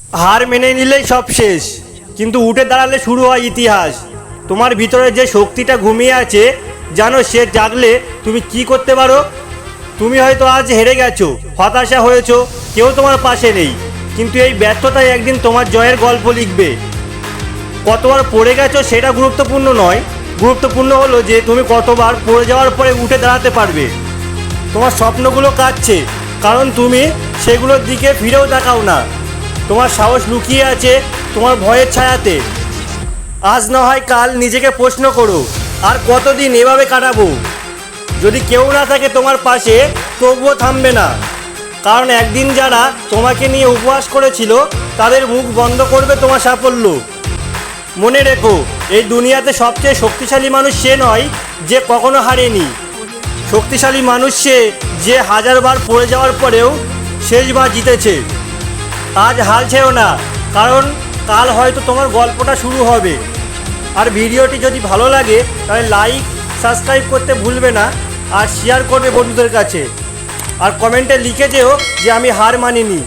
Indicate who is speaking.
Speaker 1: হার মেনে নিলেই সব শেষ, কিন্তু উঠে দাঁড়ালে শুরু হয় ইতিহাস। তোমার ভিতরে যে শক্তিটা ঘুমিয়ে আছে জানো, সে জাগলে তুমি কি করতে পারো। তুমি হয়তো আজ হেরে গেছো, হতাশা হয়েছো, কেউ তোমার পাশে নেই, কিন্তু এই ব্যর্থতাই একদিন তোমার জয়ের গল্প লিখবে। কতবার পড়ে গেছো সেটা গুরুত্বপূর্ণ নয়, গুরুত্বপূর্ণ হলো যে তুমি কতবার পড়ে যাওয়ার পরে উঠে দাঁড়াতে পারবে। তোমার স্বপ্নগুলো কাটছে কারণ তুমি সেগুলোর দিকে ফিরেও তাকাও না। তোমার সাহস লুকিয়ে আছে তোমার ভয়ের ছায়াতে। আজ না হয় কাল নিজেকে প্রশ্ন করো, আর কতদিন এভাবে কাটাবো। যদি কেউ না থাকে তোমার পাশে, তবুও থামবে না, কারণ একদিন যারা তোমাকে নিয়ে উপহাস করেছিল তাদের মুখ বন্ধ করবে তোমার সাফল্য। মনে রেখো, এই দুনিয়াতে সবচেয়ে শক্তিশালী মানুষ সে নয় যে কখনো হারেনি, শক্তিশালী মানুষ সে যে হাজারবার পড়ে যাওয়ার পরেও শেষবার জিতেছে। আজ হাল ছেড়ো না, কারণ কাল হয়তো তোমার গল্পটা শুরু হবে। আর ভিডিওটি যদি ভালো লাগে তাহলে লাইক সাবস্ক্রাইব করতে ভুলবে না, আর শেয়ার করবে বন্ধুদের কাছে। আর কমেন্টে লিখে যেও যে আমি হার মানিনি।